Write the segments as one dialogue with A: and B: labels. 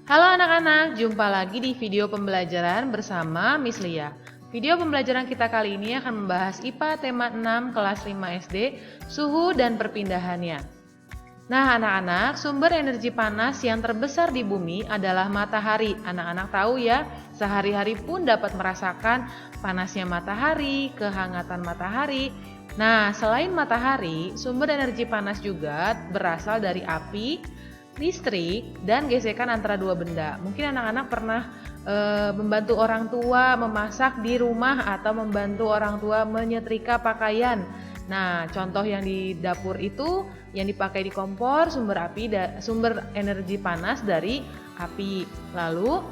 A: Halo anak-anak, jumpa lagi di video pembelajaran bersama Miss Lia. Video pembelajaran kita kali ini akan membahas IPA tema 6 kelas 5 SD, suhu dan perpindahannya. Nah anak-anak, sumber energi panas yang terbesar di bumi adalah matahari. Anak-anak tahu ya, sehari-hari pun dapat merasakan panasnya matahari, kehangatan matahari. Nah selain matahari, sumber energi panas juga berasal dari api, listrik, dan gesekan antara dua benda. Mungkin anak-anak pernah membantu orang tua memasak di rumah atau membantu orang tua menyetrika pakaian. Nah, contoh yang di dapur itu yang dipakai di kompor sumber energi panas dari api. Lalu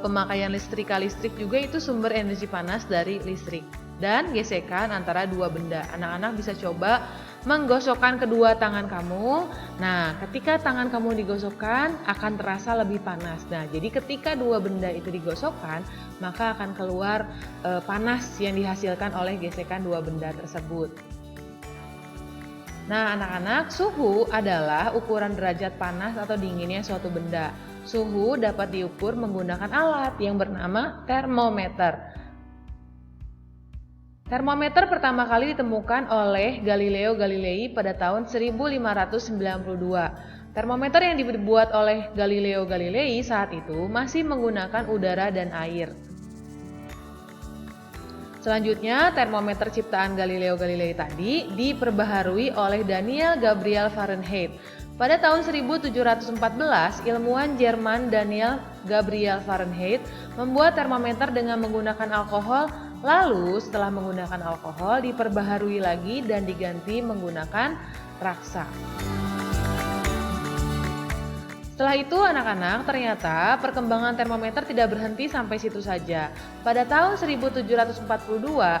A: pemakaian listrik juga itu sumber energi panas dari listrik. Dan gesekan antara dua benda. Anak-anak bisa coba menggosokkan kedua tangan kamu. Nah, ketika tangan kamu digosokkan akan terasa lebih panas. Nah, jadi ketika dua benda itu digosokkan, maka akan keluar panas yang dihasilkan oleh gesekan dua benda tersebut. Nah, anak-anak, suhu adalah ukuran derajat panas atau dinginnya suatu benda. Suhu dapat diukur menggunakan alat yang bernama termometer. Termometer pertama kali ditemukan oleh Galileo Galilei pada tahun 1592. Termometer yang dibuat oleh Galileo Galilei saat itu masih menggunakan udara dan air. Selanjutnya, termometer ciptaan Galileo Galilei tadi diperbaharui oleh Daniel Gabriel Fahrenheit. Pada tahun 1714, ilmuwan Jerman Daniel Gabriel Fahrenheit membuat termometer dengan menggunakan alkohol. Lalu setelah menggunakan alkohol diperbaharui lagi dan diganti menggunakan raksa. Setelah itu anak-anak, ternyata perkembangan termometer tidak berhenti sampai situ saja. Pada tahun 1742,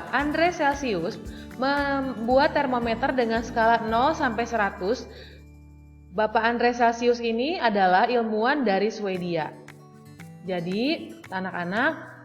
A: Andreas Celsius membuat termometer dengan skala 0 sampai 100. Bapak Andreas Celsius ini adalah ilmuwan dari Swedia. Jadi, anak-anak,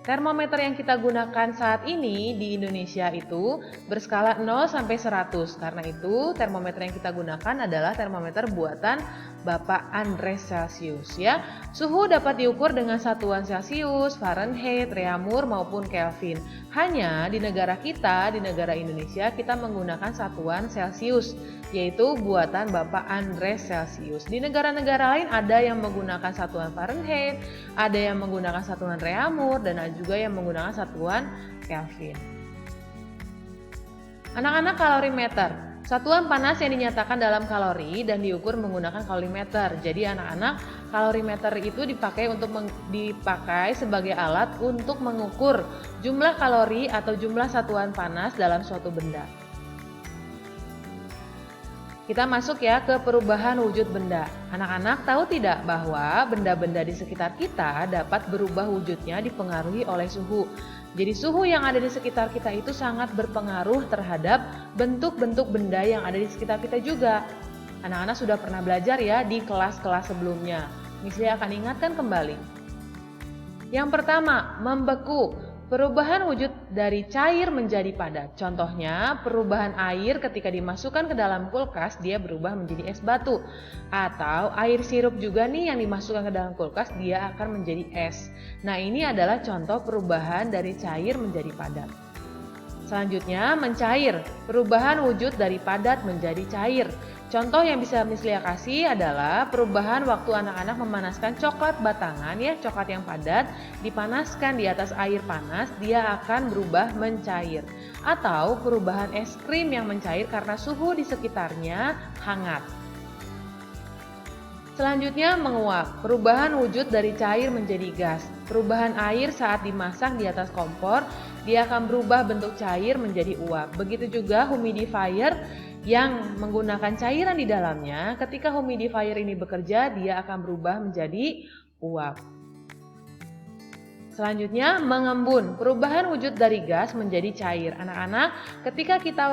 A: termometer yang kita gunakan saat ini di Indonesia itu berskala 0 sampai 100. Karena itu termometer yang kita gunakan adalah termometer buatan Bapak Andreas Celsius ya. Suhu dapat diukur dengan satuan Celsius, Fahrenheit, Reaumur maupun Kelvin. Hanya di negara kita, di negara Indonesia kita menggunakan satuan Celsius, yaitu buatan Bapak Andreas Celsius. Di negara-negara lain ada yang menggunakan satuan Fahrenheit, ada yang menggunakan satuan Reaumur, dan ada juga yang menggunakan satuan Kelvin. Anak-anak, kalorimeter. Satuan panas yang dinyatakan dalam kalori dan diukur menggunakan kalorimeter. Jadi anak-anak, kalorimeter itu dipakai sebagai alat untuk mengukur jumlah kalori atau jumlah satuan panas dalam suatu benda. Kita masuk ya ke perubahan wujud benda. Anak-anak tahu tidak bahwa benda-benda di sekitar kita dapat berubah wujudnya dipengaruhi oleh suhu. Jadi suhu yang ada di sekitar kita itu sangat berpengaruh terhadap bentuk-bentuk benda yang ada di sekitar kita juga. Anak-anak sudah pernah belajar ya di kelas-kelas sebelumnya. Miss Lia akan ingatkan kembali. Yang pertama, membeku. Perubahan wujud dari cair menjadi padat. Contohnya, perubahan air ketika dimasukkan ke dalam kulkas dia berubah menjadi es batu. Atau air sirup juga nih yang dimasukkan ke dalam kulkas dia akan menjadi es. Nah, ini adalah contoh perubahan dari cair menjadi padat. Selanjutnya, mencair. Perubahan wujud dari padat menjadi cair. Contoh yang bisa Miss Lia kasih adalah perubahan waktu anak-anak memanaskan coklat batangan ya, coklat yang padat dipanaskan di atas air panas, dia akan berubah mencair. Atau perubahan es krim yang mencair karena suhu di sekitarnya hangat. Selanjutnya, menguap. Perubahan wujud dari cair menjadi gas. Perubahan air saat dimasak di atas kompor, dia akan berubah bentuk cair menjadi uap. Begitu juga humidifier yang menggunakan cairan di dalamnya, ketika humidifier ini bekerja, dia akan berubah menjadi uap. Selanjutnya, mengembun. Perubahan wujud dari gas menjadi cair. Anak-anak, ketika kita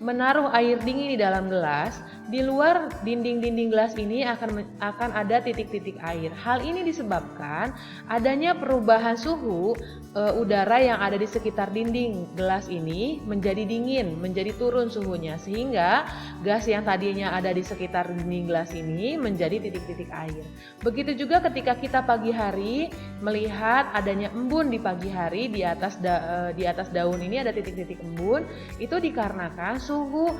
A: menaruh air dingin di dalam gelas, di luar dinding-dinding gelas ini akan ada titik-titik air. Hal ini disebabkan adanya perubahan suhu udara yang ada di sekitar dinding gelas ini menjadi dingin, menjadi turun suhunya, sehingga gas yang tadinya ada di sekitar dinding gelas ini menjadi titik-titik air. Begitu juga ketika kita pagi hari melihat adanya embun di pagi hari, di atas daun ini ada titik-titik embun, itu dikarenakan suhu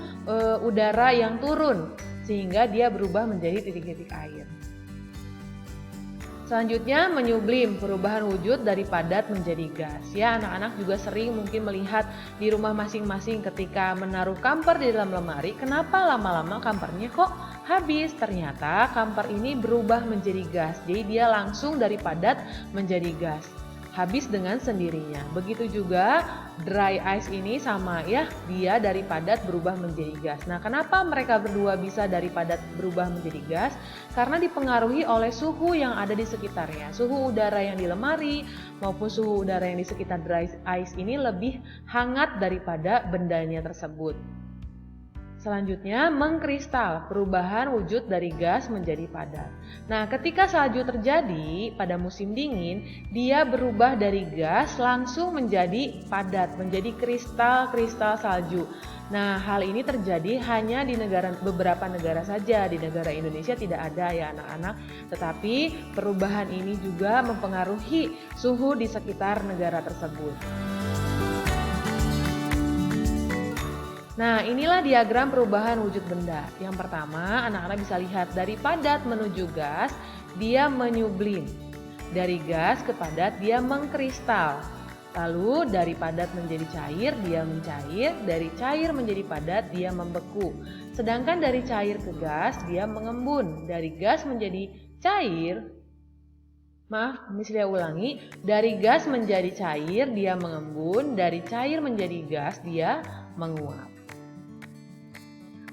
A: udara yang turun sehingga dia berubah menjadi titik-titik air. Selanjutnya menyublim, perubahan wujud dari padat menjadi gas. Ya, anak-anak juga sering mungkin melihat di rumah masing-masing ketika menaruh kamper di dalam lemari, kenapa lama-lama kampernya kok habis? Ternyata kamper ini berubah menjadi gas. Jadi dia langsung dari padat menjadi gas. Habis dengan sendirinya. Begitu juga dry ice ini sama ya, dia dari padat berubah menjadi gas. Nah, kenapa mereka berdua bisa dari padat berubah menjadi gas? Karena dipengaruhi oleh suhu yang ada di sekitarnya. Suhu udara yang di lemari maupun suhu udara yang di sekitar dry ice ini lebih hangat daripada bendanya tersebut. Selanjutnya, mengkristal, perubahan wujud dari gas menjadi padat. Nah, ketika salju terjadi pada musim dingin, dia berubah dari gas langsung menjadi padat, menjadi kristal-kristal salju. Nah, hal ini terjadi hanya di beberapa negara saja. Di negara Indonesia tidak ada ya anak-anak, tetapi perubahan ini juga mempengaruhi suhu di sekitar negara tersebut. Nah, inilah diagram perubahan wujud benda. Yang pertama, anak-anak bisa lihat dari padat menuju gas, dia menyublim. Dari gas ke padat, dia mengkristal. Lalu dari padat menjadi cair, dia mencair. Dari cair menjadi padat, dia membeku. Sedangkan dari cair ke gas, dia mengembun. Dari gas menjadi cair, ulangi. Dari gas menjadi cair, dia mengembun. Dari cair menjadi gas, dia menguap.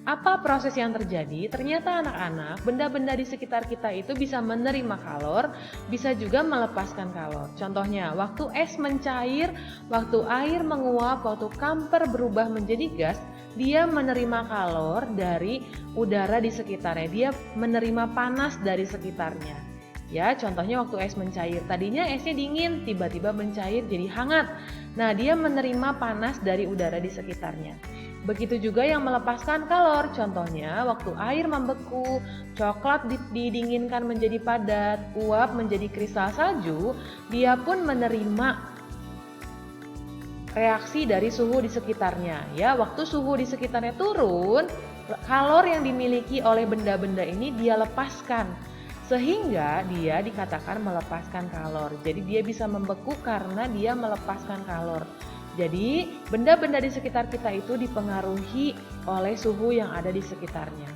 A: Apa proses yang terjadi? Ternyata anak-anak, benda-benda di sekitar kita itu bisa menerima kalor, bisa juga melepaskan kalor. Contohnya, waktu es mencair, waktu air menguap, waktu kamper berubah menjadi gas, dia menerima kalor dari udara di sekitarnya. Dia menerima panas dari sekitarnya. Ya, contohnya waktu es mencair, tadinya esnya dingin, tiba-tiba mencair jadi hangat. Nah, dia menerima panas dari udara di sekitarnya. Begitu juga yang melepaskan kalor, contohnya waktu air membeku, coklat didinginkan menjadi padat, uap menjadi kristal salju, dia pun menerima reaksi dari suhu di sekitarnya. Ya, waktu suhu di sekitarnya turun, kalor yang dimiliki oleh benda-benda ini dia lepaskan, sehingga dia dikatakan melepaskan kalor. Jadi dia bisa membeku karena dia melepaskan kalor. Jadi benda-benda di sekitar kita itu dipengaruhi oleh suhu yang ada di sekitarnya.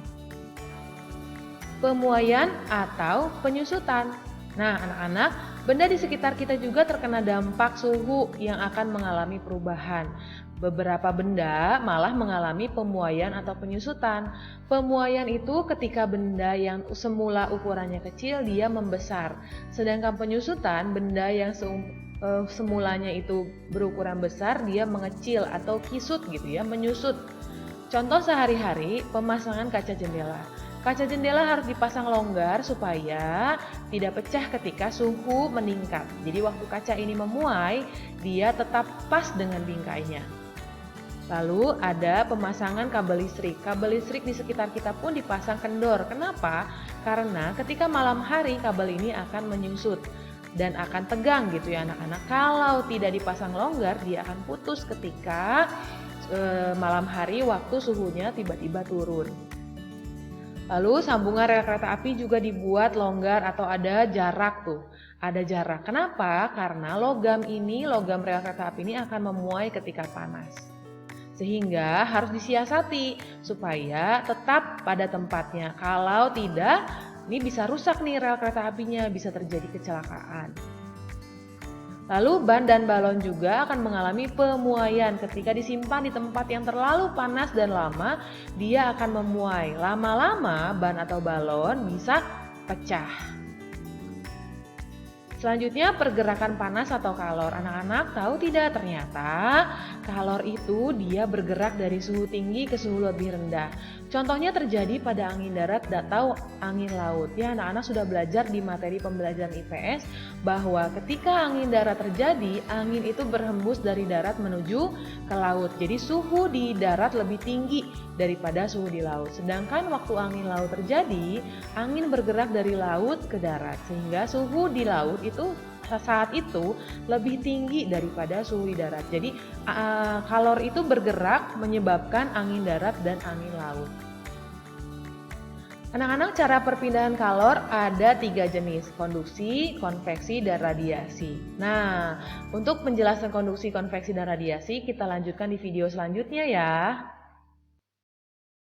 A: Pemuaian atau penyusutan. Nah, anak-anak, benda di sekitar kita juga terkena dampak suhu yang akan mengalami perubahan. Beberapa benda malah mengalami pemuaian atau penyusutan. Pemuaian itu ketika benda yang semula ukurannya kecil dia membesar. Sedangkan penyusutan, benda yang semulanya itu berukuran besar dia mengecil atau kisut gitu ya, menyusut. Contoh sehari-hari, pemasangan kaca jendela. Kaca jendela harus dipasang longgar supaya tidak pecah ketika suhu meningkat. Jadi waktu kaca ini memuai, dia tetap pas dengan bingkainya. Lalu ada pemasangan kabel listrik. Kabel listrik di sekitar kita pun dipasang kendor. Kenapa? Karena ketika malam hari kabel ini akan menyusut dan akan tegang gitu ya anak-anak. Kalau tidak dipasang longgar, dia akan putus ketika malam hari waktu suhunya tiba-tiba turun. Lalu sambungan rel kereta api juga dibuat longgar atau ada jarak tuh. Ada jarak. Kenapa? Karena logam rel kereta api ini akan memuai ketika panas. Sehingga harus disiasati supaya tetap pada tempatnya. Kalau tidak, ini bisa rusak nih rel kereta apinya, bisa terjadi kecelakaan. Lalu ban dan balon juga akan mengalami pemuaian ketika disimpan di tempat yang terlalu panas dan lama, dia akan memuai. Lama-lama ban atau balon bisa pecah. Selanjutnya pergerakan panas atau kalor. Anak-anak tahu tidak ternyata kalor itu dia bergerak dari suhu tinggi ke suhu lebih rendah. Contohnya terjadi pada angin darat atau angin laut. Ya, anak-anak sudah belajar di materi pembelajaran IPS bahwa ketika angin darat terjadi, angin itu berhembus dari darat menuju ke laut. Jadi suhu di darat lebih tinggi daripada suhu di laut. Sedangkan waktu angin laut terjadi, angin bergerak dari laut ke darat sehingga suhu di laut itu saat itu lebih tinggi daripada suhu di darat. Jadi kalor itu bergerak menyebabkan angin darat dan angin laut. Anak-anak, cara perpindahan kalor ada 3 jenis, konduksi, konveksi, dan radiasi. Nah, untuk menjelaskan konduksi, konveksi, dan radiasi kita lanjutkan di video selanjutnya ya.